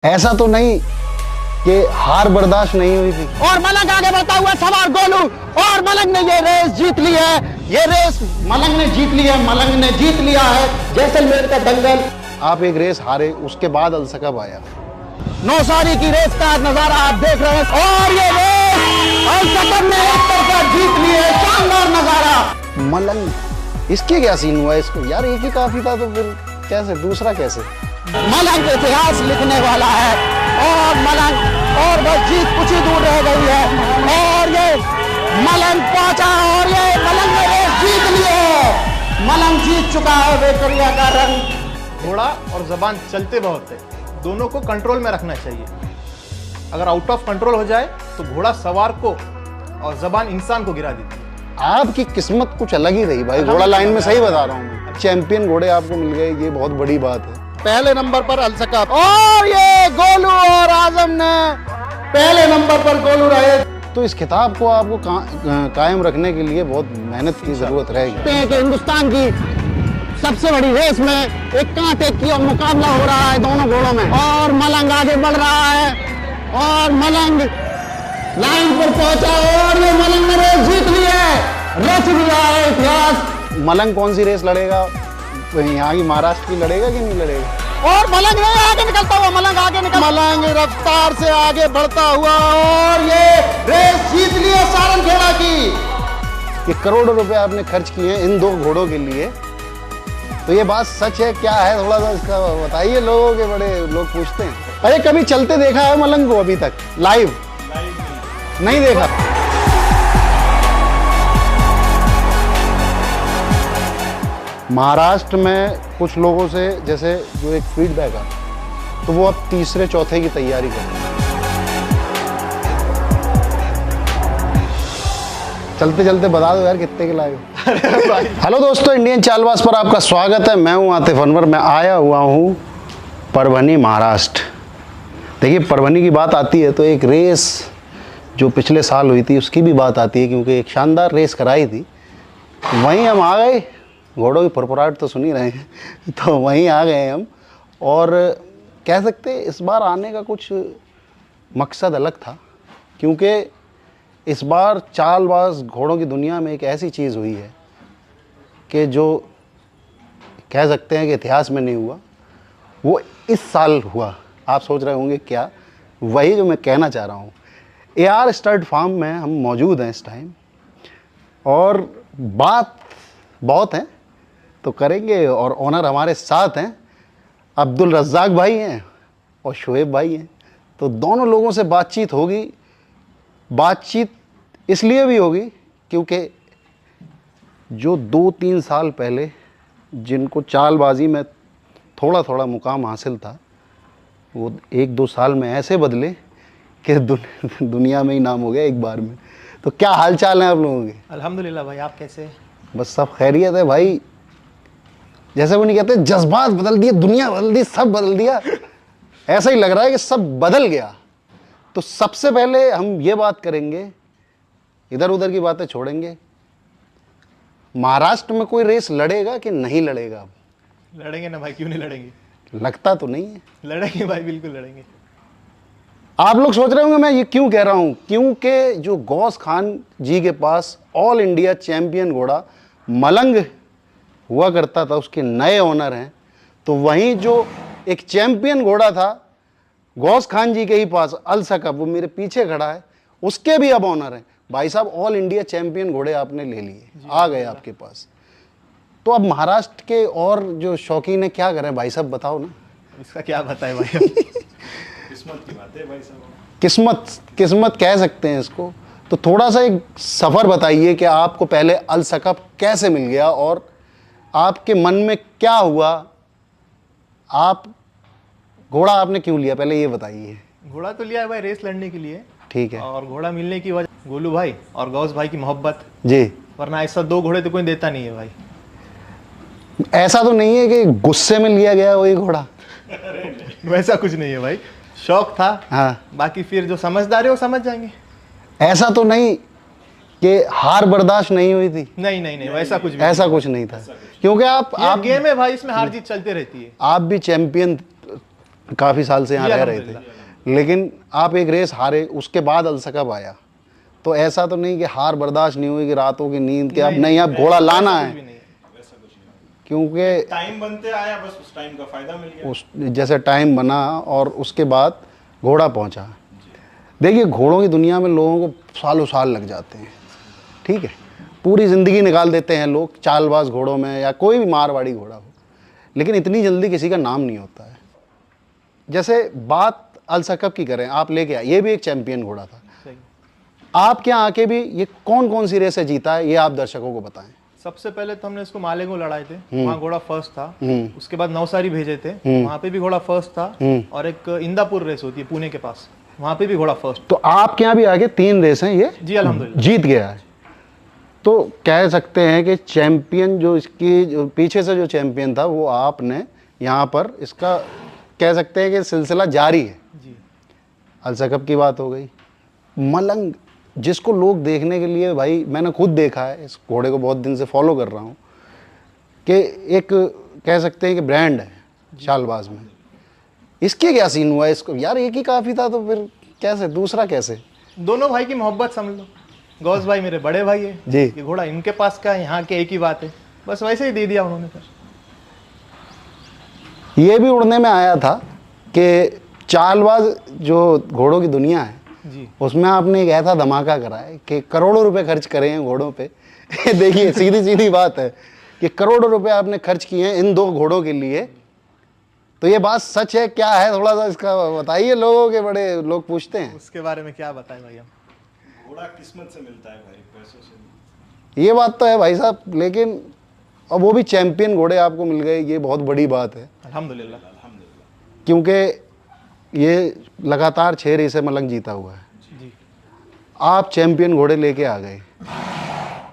ऐसा तो नहीं कि हार बर्दाश्त नहीं हुई थी। और मलंग आगे बढ़ता हुआ सवार गोलू, और मलंग ने ये रेस जीत ली है। ये रेस मलंग ने जीत ली है, मलंग ने जीत लिया है जैसलमेर का दंगल। आप एक रेस हारे, उसके बाद अलसकब आया। नौसारी की रेस का नजारा आप देख रहे हैं, और ये रेस अलसकब ने एक तरफा जीत ली है। शानदार नजारा। मलंग इसके क्या सीन हुआ इसको यार, एक ही काफी था तो फिर कैसे दूसरा कैसे? मलंग इतिहास लिखने वाला है, और मलंग और बस जीत कुछ ही दूर रह गई है, और ये मलंग पहुंचा, और ये मलंग ने रेस जीत ली है। मलंग जीत चुका है वेकरिया का रंग। घोड़ा और जबान चलते बहुत है, दोनों को कंट्रोल में रखना चाहिए। अगर आउट ऑफ कंट्रोल हो जाए तो घोड़ा सवार को और जबान इंसान को गिरा देती है। आपकी किस्मत कुछ अलग ही रही भाई, घोड़ा लाइन में सही बता रहा हूँ। चैंपियन घोड़े आपको मिल गए, ये बहुत बड़ी बात है। पहले नंबर पर अलसकब, और ये गोलू और आजम ने पहले नंबर पर गोलू रहे। तो इस खिताब को आपको कायम रखने के लिए बहुत मेहनत की जरूरत रहेगी। कि हिंदुस्तान की सबसे बड़ी रेस में एक कांटे की मुकाबला हो रहा है दोनों घोड़ों में, और मलंग आगे बढ़ रहा है, और मलंग लाइन पर पहुंचा, और ये मलंग ने रेस जीत ली है, रच दिया है इतिहास। मलंग कौन सी रेस लड़ेगा, यहाँ की महाराष्ट्र की लड़ेगा कि नहीं लड़ेगा? और मलंग ने आगे निकलता हुआ, मलंग आगे निकल, मलंग रफ्तार से आगे बढ़ता हुआ, और ये रेस जीत ली है सारन घोड़ा की। ये करोड़ों रुपए आपने खर्च किए इन दो घोड़ों के लिए, तो ये बात सच है क्या है, थोड़ा सा इसका बताइए। लोगों के बड़े लोग पूछते हैं। अरे कभी चलते देखा है मलंग को अभी तक लाइव नहीं देखा? महाराष्ट्र में कुछ लोगों से जैसे जो एक फीडबैक आता, तो वो अब तीसरे चौथे की तैयारी कर रहे हैं। चलते चलते बता दो यार कितने के लाए हो। हेलो दोस्तों, इंडियन चालबाज पर आपका स्वागत है। मैं हूं आतिफ अनवर। मैं आया हुआ हूं परभनी, महाराष्ट्र। देखिए, परभनी की बात आती है तो एक रेस जो पिछले साल हुई थी उसकी भी बात आती है, क्योंकि एक शानदार रेस कराई थी। वहीं हम आ गए, घोड़ों की फुरफुराहट तो सुन ही रहे हैं, तो वहीं आ गए हम। और कह सकते इस बार आने का कुछ मकसद अलग था, क्योंकि इस बार चालबाज घोड़ों की दुनिया में एक ऐसी चीज़ हुई है कि जो कह सकते हैं कि इतिहास में नहीं हुआ, वो इस साल हुआ। आप सोच रहे होंगे क्या, वही जो मैं कहना चाह रहा हूँ। AR स्टड फार्म में हम मौजूद हैं इस टाइम, और बात बहुत है तो करेंगे। और ओनर हमारे साथ हैं, अब्दुल रज़ाक भाई हैं और शोएब भाई हैं। तो दोनों लोगों से बातचीत होगी। बातचीत इसलिए भी होगी क्योंकि जो 2-3 साल पहले जिनको चालबाजी में थोड़ा थोड़ा मुकाम हासिल था, वो 1-2 साल में ऐसे बदले कि दुनिया में ही नाम हो गया एक बार में। तो क्या हाल चाल है आप लोगों के? अल्हम्दुलिल्लाह भाई, आप कैसे? बस सब खैरियत है भाई। जैसे वो नहीं कहते जज्बात बदल दिए, दुनिया बदल दी, सब बदल दिया, ऐसा ही लग रहा है कि सब बदल गया। तो सबसे पहले हम ये बात करेंगे, इधर उधर की बातें छोड़ेंगे। महाराष्ट्र में कोई रेस लड़ेगा कि नहीं लड़ेगा? लड़ेंगे ना भाई, क्यों नहीं लड़ेंगे? लगता तो नहीं है। लड़ेंगे भाई, बिल्कुल लड़ेंगे। आप लोग सोच रहे होंगे मैं ये क्यों कह रहा हूं, क्योंकि जो गौस खान जी के पास ऑल इंडिया चैंपियन घोड़ा मलंग हुआ करता था, उसके नए ओनर हैं। तो वहीं जो एक चैंपियन घोड़ा था गौस खान जी के ही पास, अलसकब, वो मेरे पीछे खड़ा है, उसके भी अब ओनर हैं। भाई साहब, ऑल इंडिया चैंपियन घोड़े आपने ले लिए, आ गए आपके पास। तो अब महाराष्ट्र के और जो शौकीन है क्या करें भाई साहब, बताओ ना। इसका क्या बताए भाई? किस्मत की बात है भाई साहब। किस्मत कह सकते हैं इसको। तो थोड़ा सा एक सफ़र बताइए कि आपको पहले अलसकब कैसे मिल गया, और आपके मन में क्या हुआ, आप घोड़ा आपने क्यों लिया, पहले ये बताइए। घोड़ा तो लिया है भाई रेस लड़ने के लिए, ठीक है। और घोड़ा मिलने की वजह गोलू भाई और गौस भाई की मोहब्बत जी, वरना ऐसा 2 घोड़े तो कोई देता नहीं है भाई। ऐसा तो नहीं है कि गुस्से में लिया गया वही घोड़ा? वैसा कुछ नहीं है भाई, शौक था। हाँ, बाकी फिर जो समझदार है वो समझ जाएंगे। ऐसा तो नहीं कि हार बर्दाश्त नहीं हुई थी? नहीं नहीं नहीं, वैसा कुछ भी ऐसा कुछ नहीं था, क्योंकि आप गेम है भाई, इसमें हार जीत चलते रहती है। आप भी चैंपियन काफ़ी साल से यहाँ जी, रह रहे थे, लेकिन आप एक रेस हारे, उसके बाद अलसकप आया, तो ऐसा तो नहीं कि हार बर्दाश्त नहीं हुई कि रातों की नींद के अब नहीं अब घोड़ा लाना कुछ भी है, नहीं है। वैसा कुछ नहीं, क्योंकि टाइम बनते आया, बस उस टाइम का फायदा मिल गया। उस जैसे टाइम बना और उसके बाद घोड़ा पहुंचा। देखिए घोड़ों की दुनिया में लोगों को सालों साल लग जाते हैं, ठीक है, पूरी ज़िंदगी निकाल देते हैं लोग चालबाज घोड़ों में, या कोई भी मारवाड़ी घोड़ा हो, लेकिन इतनी जल्दी किसी का नाम नहीं होता है। जैसे बात अलसकप की करें, आप लेके आए, ये भी एक चैंपियन घोड़ा था, सही। आपके यहाँ आके भी ये कौन कौन सी रेसें जीता है, ये आप दर्शकों को बताएं। सबसे पहले तो हमने इसको मालेगांव लड़ाए थे, वहाँ घोड़ा फर्स्ट था। उसके बाद नवसारी भेजे थे, वहाँ पे भी घोड़ा फर्स्ट था। और एक इंदापुर रेस होती है पुणे के पास, वहाँ पे भी घोड़ा फर्स्ट। तो आपके यहाँ भी आगे 3 रेस हैं, ये जी अल्हम्दुलिल्लाह। जीत गया है, तो कह सकते हैं कि चैंपियन जो इसकी जो पीछे से जो चैंपियन था वो आपने यहाँ पर, इसका कह सकते हैं कि सिलसिला जारी है। जी अलसकप की बात हो गई, मलंग जिसको लोग देखने के लिए, भाई मैंने खुद देखा है, इस घोड़े को बहुत दिन से फॉलो कर रहा हूँ, कि एक कह सकते हैं कि ब्रांड है चालबाज में। इसके क्या सीन हुआ इसको, यार एक ही काफ़ी था तो फिर कैसे दूसरा कैसे? दोनों भाई की मोहब्बत समझ लो, गौस भाई मेरे बड़े भाई है जी। ये घोड़ा इनके पास का है, यहाँ के एक ही बात है, बस वैसे ही दे दिया उन्होंने। फिर ये भी उड़ने में आया था कि चालबाज जो घोड़ों की दुनिया है जी उसमें आपने एक ऐसा धमाका करा है कि करोड़ों रुपए खर्च करे हैं घोड़ों पे। देखिए सीधी सीधी बात है कि करोड़ों रुपए आपने खर्च किए हैं इन 2 घोड़ों के लिए, तो ये बात सच है क्या है, थोड़ा सा इसका बताइए, लोगों के बड़े लोग पूछते हैं। उसके बारे में क्या बताएं भाई हम। घोड़ा किस्मत से मिलता है भाई, पैसों से नहीं। ये बात तो है भाई साहब, लेकिन अब वो भी चैंपियन घोड़े आपको मिल गए, ये बहुत बड़ी बात है, अल्हम्दुलिल्लाह। क्योंकि ये लगातार 6 रेसें मलंग जीता हुआ है। जी आप चैंपियन घोड़े लेके आ गए।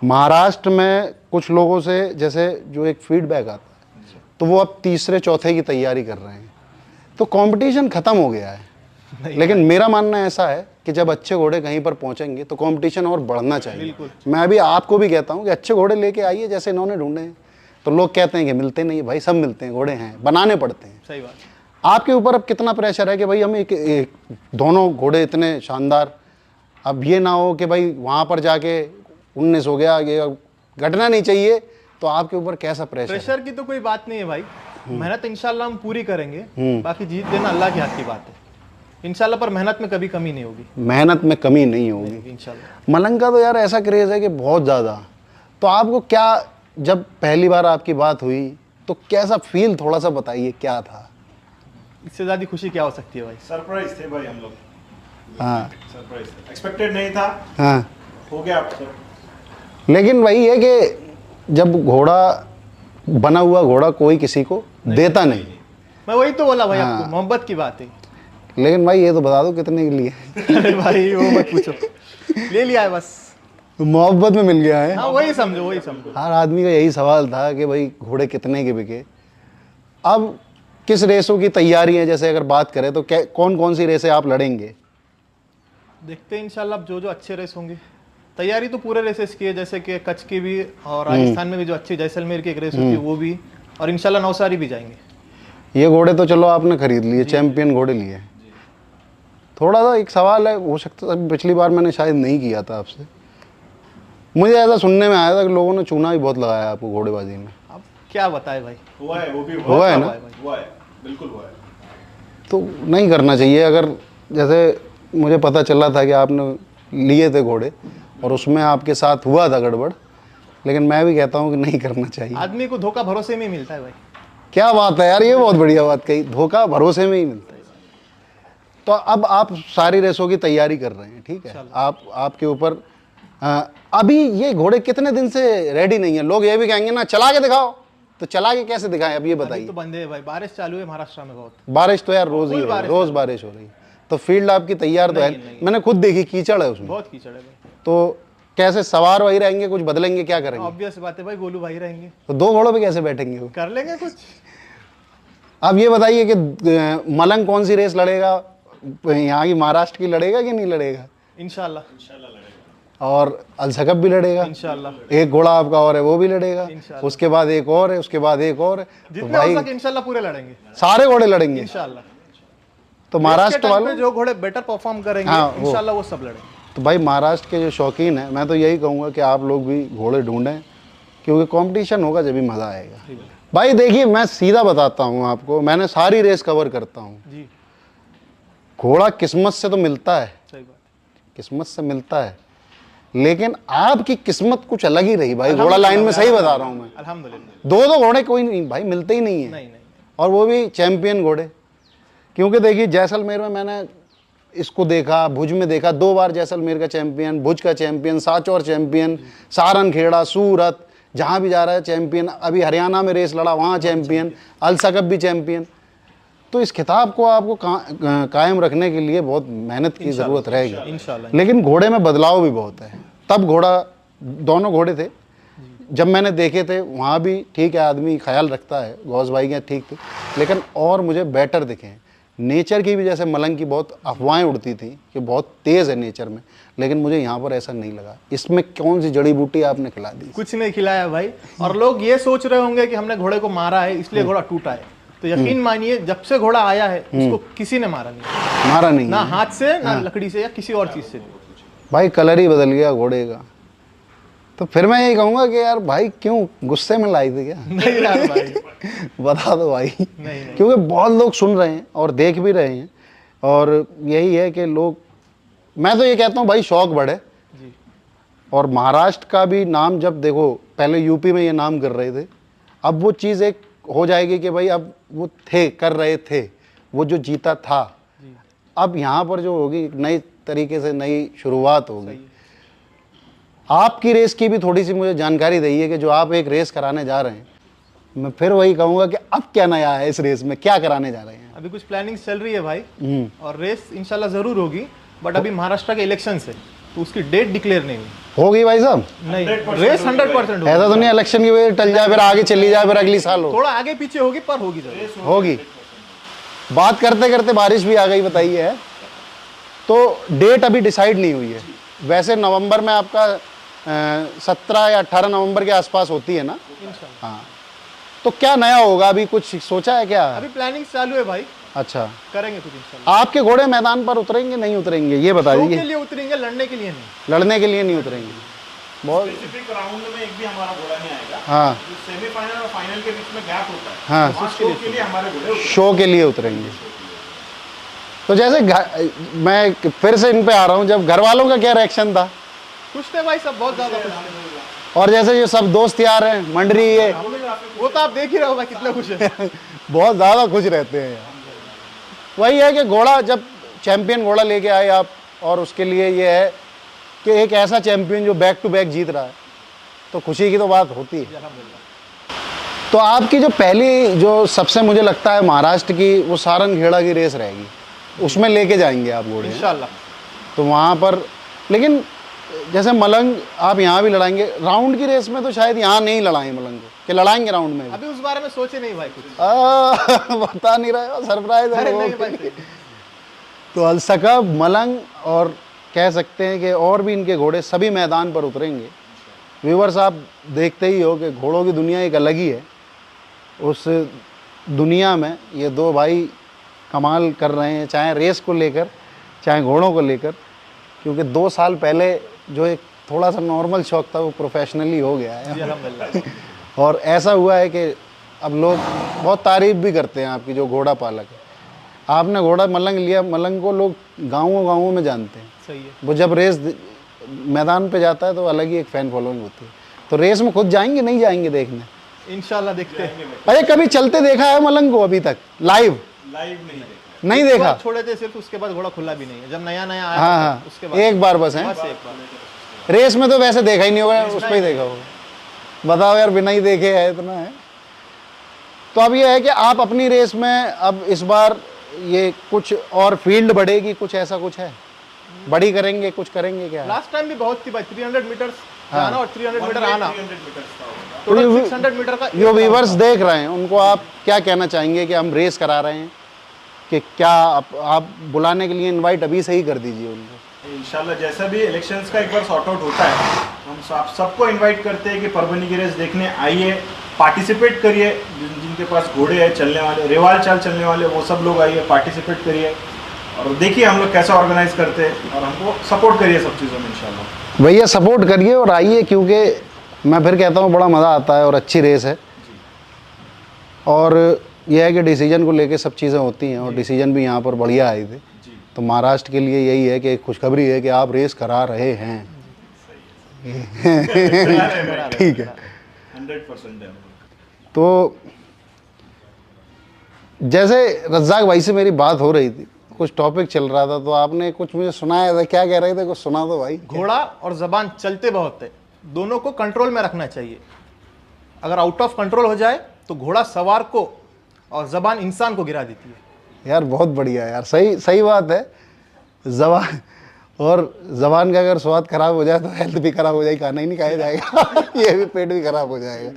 महाराष्ट्र में कुछ लोगों से जैसे जो एक फीडबैक आता है, तो वो अब तीसरे चौथे की तैयारी कर रहे हैं, तो कंपटीशन ख़त्म हो गया है। लेकिन मेरा मानना ऐसा है कि जब अच्छे घोड़े कहीं पर पहुंचेंगे तो कंपटीशन और बढ़ना चाहिए। बिल्कुल। मैं अभी आपको भी कहता हूं कि अच्छे घोड़े लेके आइए, जैसे इन्होंने ढूंढे हैं। तो लोग कहते हैं कि मिलते नहीं, भाई सब मिलते हैं, घोड़े हैं, बनाने पड़ते हैं। सही बात। आपके ऊपर अब कितना प्रेशर है कि भाई हम एक दोनों घोड़े इतने शानदार, अब ये ना हो कि भाई वहाँ पर जाके 19 हो गया, ये घटना नहीं चाहिए, तो आपके ऊपर कैसा प्रेशर है? प्रेशर की तो कोई बात नहीं है भाई, मेहनत इंशाल्लाह हम पूरी करेंगे, बाकी जीत देना अल्लाह के हाथ की बात है इंशाल्लाह, पर मेहनत में कभी कमी नहीं होगी। मेहनत में कमी नहीं होगी इंशाल्लाह। मलंग का तो यार ऐसा क्रेज़ है कि बहुत ज़्यादा। तो आपको क्या, जब पहली बार आपकी बात हुई तो कैसा फील, थोड़ा सा बताइए क्या था? इससे ज़्यादा खुशी क्या हो सकती है भाई। सरप्राइज थे भाई हम लोग, हाँ सरप्राइज थे, एक्सपेक्टेड नहीं था, हाँ। हो गया आप सब। लेकिन वही है कि जब घोड़ा बना हुआ घोड़ा कोई किसी को देता नहीं। मैं वही तो बोला भाई हाँ। आपको, मोहब्बत की बात है। लेकिन भाई ये तो बता दो कितने के लिए? अरे भाई वो मत पूछो, ले लिया है बस। मोहब्बत में मिल गया है। हाँ वही समझो, वही समझो। हर आदमी का यही सवाल था कि भाई घोड़े कितने के बिके। अब किस रेसों की तैयारी है, जैसे अगर बात करें तो कौन कौन सी रेसें आप लड़ेंगे? देखते हैं इंशाल्लाह, जो जो अच्छे रेस होंगे। तैयारी तो पूरे रेसेस की है, जैसे कि कच्छ की भी, और राजस्थान में भी जो अच्छी जैसलमेर की एक रेस होती है वो भी, और इंशाल्लाह नवसारी भी जाएंगे। ये घोड़े तो चलो आपने खरीद लिए, चैंपियन घोड़े लिए। थोड़ा सा एक सवाल है, हो सकता है पिछली बार मैंने शायद नहीं किया था आपसे, मुझे ऐसा सुनने में आया था कि लोगों ने चूना भी बहुत लगाया आपको घोड़ेबाजी में। अब क्या बताए भाई। हुआ है, वो भी हुआ है ना? हुआ है, बिल्कुल हुआ है। तो नहीं करना चाहिए। अगर जैसे मुझे पता चला था कि आपने लिए थे घोड़े और उसमें आपके साथ हुआ था गड़बड़, लेकिन मैं भी कहता हूँ कि नहीं करना चाहिए। आदमी को धोखा भरोसे में ही मिलता है भाई। क्या बात है यार, ये बहुत बढ़िया बात कही, धोखा भरोसे में ही मिलता है। तो अब आप सारी रेसों की तैयारी कर रहे हैं, ठीक है? आपके ऊपर अभी ये घोड़े कितने दिन से रेडी नहीं है? लोग ये भी कहेंगे ना चला के दिखाओ, तो चला के कैसे दिखाएं, अब ये अभी बताइए। तो बंदे हैं भाई, बारिश चालू है महाराष्ट्र में बहुत। बारिश तो यार रोज ही हो रही है, रोज बारिश हो रही है, तो फील्ड आपकी तैयार तो है। मैंने खुद देखी, कीचड़ है उसमें, बहुत कीचड़ है भाई। तो कैसे सवार वही रहेंगे, कुछ बदलेंगे, क्या करेंगे? ऑब्वियस बात है भाई, गोलू भाई रहेंगे, तो 2 घोड़ों पे कैसे बैठेंगे वो? कर लेंगे कुछ। अब ये बताइए कि मलंग कौन सी रेस लड़ेगा, यहाँ की महाराष्ट्र की लड़ेगा कि नहीं लड़ेगा? इंशाल्लाह और अलसकप भी लड़ेगा, इंशाल्लाह। एक घोड़ा आपका और है वो भी लड़ेगा, इंशाल्लाह। उसके बाद एक और है, उसके बाद एक और है, तो जितने भाई हो सके इंशाल्लाह पूरे लड़ेंगे, सारे घोड़े लड़ेंगे। इंशाल्लाह। तो महाराष्ट्र टाइम पे वालों, जो घोड़े बेटर परफॉर्म करेंगे हाँ, वो। इंशाल्लाह वो सब लड़ेंगे। तो भाई महाराष्ट्र के जो शौकीन हैं, मैं तो यही कहूँगा कि आप लोग भी घोड़े ढूंढें, क्योंकि कंपटीशन होगा जब भी मज़ा आएगा। भाई देखिए, मैं सीधा बताता हूँ आपको, मैंने सारी रेस कवर करता हूँ। जी घोड़ा किस्मत से तो मिलता है, सही बात। किस्मत से मिलता है, लेकिन आपकी किस्मत कुछ अलग ही रही भाई। घोड़ा लाइन में सही बता रहा हूँ मैं, अल्हम्दुलिल्लाह। दो घोड़े कोई नहीं भाई, मिलते ही नहीं है, नहीं नहीं और वो भी चैंपियन घोड़े। क्योंकि देखिए जैसलमेर में मैंने इसको देखा, भुज में देखा, 2 बार जैसलमेर का चैंपियन, भुज का चैंपियन, सांचौर चैंपियन, सारनखेड़ा, सूरत, जहाँ भी जा रहा है चैंपियन। अभी हरियाणा में रेस लड़ा, वहाँ चैंपियन, अलसकब भी चैंपियन। तो इस खिताब को आपको कायम रखने के लिए बहुत मेहनत की ज़रूरत रहेगी इंशाल्लाह। लेकिन घोड़े में बदलाव भी बहुत है। तब घोड़ा, दोनों घोड़े थे जब मैंने देखे थे, वहाँ भी ठीक है, आदमी ख्याल रखता है, गौस भाई के ठीक थे, लेकिन और मुझे बेटर दिखे। नेचर की भी, जैसे मलंग की बहुत अफवाहें उड़ती थी कि बहुत तेज़ है नेचर में, लेकिन मुझे यहाँ पर ऐसा नहीं लगा। इसमें कौन सी जड़ी बूटी आपने खिला दी? कुछ नहीं खिलाया भाई। और लोग ये सोच रहे होंगे कि हमने घोड़े को मारा है इसलिए घोड़ा टूटा है, तो यकीन मानिए जब से घोड़ा आया है उसको किसी ने मारा नहीं, मारा नहीं ना है। हाथ से, ना लकड़ी से, या किसी और चीज से। भाई कलर ही बदल गया घोड़े का। तो फिर मैं यही कहूँगा कि यार भाई क्यों गुस्से में लाई थी क्या? नहीं यार भाई, बता दो भाई। नहीं। क्योंकि बहुत लोग सुन रहे हैं और देख भी रहे हैं, और यही है कि लोग, मैं तो ये कहता हूँ भाई शौक बढ़े। जी और महाराष्ट्र का भी नाम, जब देखो पहले यूपी में ये नाम कर रहे थे, अब वो चीज़ एक हो जाएगी कि भाई अब वो थे, कर रहे थे, वो जो जीता था, अब यहाँ पर जो होगी एक नई तरीके से नई शुरुआत होगी। आपकी रेस की भी थोड़ी सी मुझे जानकारी दी है कि जो आप एक रेस कराने जा रहे हैं, मैं फिर वही कहूँगा कि अब क्या नया है इस रेस में, क्या कराने जा रहे हैं? अभी कुछ प्लानिंग चल रही है भाई, और रेस इंशाल्लाह जरूर होगी, बट अभी महाराष्ट्र के इलेक्शन है तो उसकी डेट डिक्लेयर नहीं हुई। होगी भाई साहब? नहीं, रेस 100% होगी। ऐसा तो नहीं इलेक्शन की वजह से टल जाए, फिर आगे चली जाए, फिर अगली साल हो। थोड़ा आगे पीछे होगी पर होगी जरूर। होगी। बात करते करते बारिश भी आ गई, बताइए है। तो डेट अभी डिसाइड नहीं हुई है। वैसे नवंबर में आपका 17 या 18 नवंबर के आसपास होती है ना? हाँ। तो क्या नया होगा, अभी कुछ सोचा है क्या? अभी प्लानिंग चालू है भाई, अच्छा, करेंगे कुछ इंशाल्लाह। आपके घोड़े मैदान पर उतरेंगे नहीं उतरेंगे ये बता शो दीजिए। के लिए उतरेंगे, लड़ने के लिए नहीं। लड़ने के लिए नहीं उतरेंगे। बहुत। स्पेसिफिक राउंड में एक भी हमारा घोड़ा नहीं आएगा। हाँ जो सेमीफाइनल और फाइनल के बीच में गैप होता है, हाँ, वहाँ शो के लिए हमारे घोड़े उतरेंगे। शो के लिए उतरेंगे। तो जैसे मैं फिर से इन पे आ रहा हूँ, जब घर वालों का क्या रिएक्शन था? खुश थे भाई सब, बहुत ज्यादा खुश थे। और जैसे ये सब दोस्त यार हैं, मंडली ये वो तो आप देख ही रहे हो भाई कितने खुश है। बहुत ज़्यादा खुश रहते हैं यार। वही है कि घोड़ा, जब चैंपियन घोड़ा लेके आए आप, और उसके लिए ये है कि एक ऐसा चैंपियन जो बैक टू बैक जीत रहा है, तो खुशी की तो बात होती है। तो आपकी जो पहली, जो सबसे मुझे लगता है महाराष्ट्र की, वो सारनखेड़ा की रेस रहेगी, उसमें लेके जाएंगे आप घोड़े इंशाल्लाह। तो वहाँ पर, लेकिन जैसे मलंग आप यहाँ भी लड़ाएंगे राउंड की रेस में, तो शायद यहाँ नहीं लड़ाएं मलंग को, कि लड़ाएंगे राउंड में भी? अभी उस बारे में सोचे नहीं भाई कुछ। बता नहीं रहे हो, सरप्राइज है अरे वो। नहीं भाई। तो अलसकब, मलंग, और कह सकते हैं कि और भी इनके घोड़े सभी मैदान पर उतरेंगे। व्यूवर्स, आप देखते ही हो कि घोड़ों की दुनिया एक अलग ही है। उस दुनिया में ये दो भाई कमाल कर रहे हैं, चाहे रेस को लेकर, चाहे घोड़ों को लेकर। क्योंकि 2 साल पहले जो एक थोड़ा सा नॉर्मल शौक था, वो प्रोफेशनली हो गया है। जी अल्हम्दुलिल्लाह। और ऐसा हुआ है कि अब लोग बहुत तारीफ भी करते हैं आपकी, जो घोड़ा पालक है। आपने घोड़ा मलंग लिया, मलंग को लोग गाँवों में जानते हैं। सही है। वो जब रेस मैदान पे जाता है तो अलग ही एक फैन फॉलोइंग होती है। तो रेस में खुद जाएंगे, नहीं जाएंगे देखने? इंशाल्लाह देखते हैं। अरे कभी चलते देखा है मलंग को अभी तक लाइव? लाइव नहीं देखा। नहीं देखा? छोड़े थे सिर्फ, उसके बाद घोड़ा खुला भी नहीं है। जब नया आया हाँ था, हाँ, उसके बाद एक बार बस है। बस एक बार। रेस में तो वैसे देखा ही नहीं होगा, उस पर ही देखा होगा। बताओ यार, बिना ही देखे है, इतना है। तो अब ये है कि आप अपनी रेस में, अब इस बार ये कुछ और फील्ड बढ़ेगी, कुछ ऐसा कुछ है, बड़ी करेंगे, कुछ करेंगे क्या? लास्ट टाइम भी बहुत थी भाई, 300 मीटर जाना और 300 मीटर आना, 300 मीटर्स का होगा। टोटल 600 मीटर का। जो व्यूवर्स देख रहे हैं उनको आप क्या कहना चाहेंगे कि हम रेस करा रहे हैं, कि क्या आप बुलाने के लिए इनवाइट अभी से ही कर दीजिए उनको? इंशाल्लाह जैसा भी इलेक्शंस का एक बार सॉर्ट आउट होता है, हम सबको इनवाइट करते हैं कि परभनी की रेस देखने आइए, पार्टिसिपेट करिए। जिनके पास घोड़े हैं चलने वाले, रेवाल चाल चलने वाले, वो सब लोग आइए, पार्टिसिपेट करिए। और देखिए हम लोग कैसे ऑर्गेनाइज करते हैं, और हमको सपोर्ट करिए सब चीज़ों में इंशाल्लाह। भैया सपोर्ट करिए और आइए, क्योंकि मैं फिर कहता हूँ बड़ा मज़ा आता है और अच्छी रेस है। और यह है कि डिसीजन को लेके सब चीज़ें होती हैं, और डिसीजन भी यहाँ पर बढ़िया आए थे। तो महाराष्ट्र के लिए यही है कि एक खुशखबरी है कि आप रेस करा रहे हैं। ठीक है, 100% है। तो जैसे रज्जाक भाई से मेरी बात हो रही थी, कुछ टॉपिक चल रहा था, तो आपने कुछ मुझे सुनाया था, क्या कह रहे थे, कुछ सुना दो भाई। घोड़ा और जबान चलते बहुत है, दोनों को कंट्रोल में रखना चाहिए। अगर आउट ऑफ कंट्रोल हो जाए तो घोड़ा सवार को और जबान इंसान को गिरा देती है। यार बहुत बढ़िया यार, सही बात है। जबान का अगर स्वाद खराब हो जाए तो हेल्थ भी खराब हो जाएगी, खाना ही नहीं खाया जाएगा। ये भी पेट भी खराब हो जाएगा।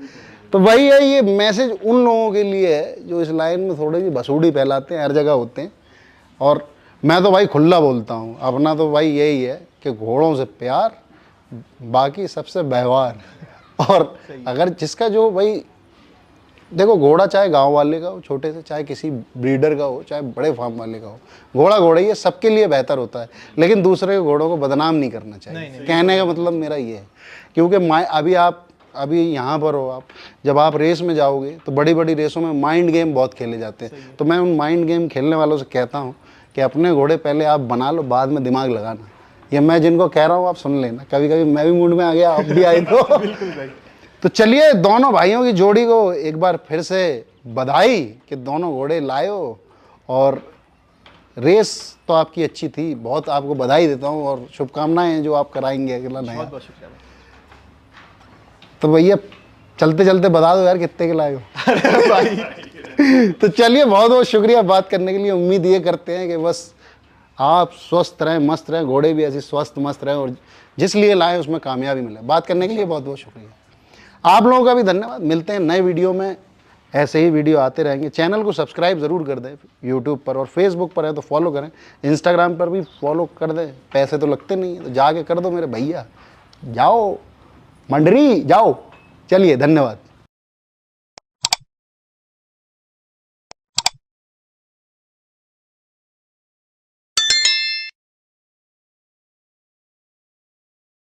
तो भाई है ये मैसेज उन लोगों के लिए है जो इस लाइन में थोड़ी सी भसूड़ी फैलाते हैं, हर जगह होते हैं। और मैं तो भाई खुला बोलता हूँ, अपना तो भाई यही है कि घोड़ों से प्यार, बाकी सबसे व्यवहार। और अगर जिसका जो भाई देखो, घोड़ा चाहे गांव वाले का हो छोटे से, चाहे किसी ब्रीडर का हो, चाहे बड़े फार्म वाले का हो, घोड़ा घोड़ा ही है, सबके लिए बेहतर होता है। लेकिन दूसरे के घोड़ों को बदनाम नहीं करना चाहिए। कहने का मतलब मेरा ये है, क्योंकि अभी यहाँ पर हो आप, जब आप रेस में जाओगे तो बड़ी बड़ी रेसों में माइंड गेम बहुत खेले जाते हैं। तो मैं उन माइंड गेम खेलने वालों से कहता हूँ कि अपने घोड़े पहले आप बना लो, बाद में दिमाग लगाना। ये मैं जिनको कह रहा हूँ आप सुन लेना। कभी कभी मैं भी मूड में आ गया, आप भी आए तो चलिए, दोनों भाइयों की जोड़ी को एक बार फिर से बधाई कि दोनों घोड़े लाए हो। और रेस तो आपकी अच्छी थी, बहुत आपको बधाई देता हूँ और शुभकामनाएं हैं जो आप कराएंगे अगला नया। बहुत बहुत शुक्रिया। तो भैया चलते चलते बता दो यार कितने के लाए हो। तो चलिए, बहुत बहुत शुक्रिया बात करने के लिए। उम्मीद ये करते हैं कि बस आप स्वस्थ रहें, मस्त रहें, घोड़े भी ऐसे स्वस्थ मस्त रहें, और जिस लिए लाए उसमें कामयाबी मिले। बात करने के लिए बहुत बहुत शुक्रिया। आप लोगों का भी धन्यवाद। मिलते हैं नए वीडियो में, ऐसे ही वीडियो आते रहेंगे। चैनल को सब्सक्राइब ज़रूर कर दें यूट्यूब पर, और फेसबुक पर है तो फॉलो करें, इंस्टाग्राम पर भी फॉलो कर दें। पैसे तो लगते नहीं है, तो जाके कर दो मेरे भैया। जाओ मंडरी जाओ। चलिए, धन्यवाद।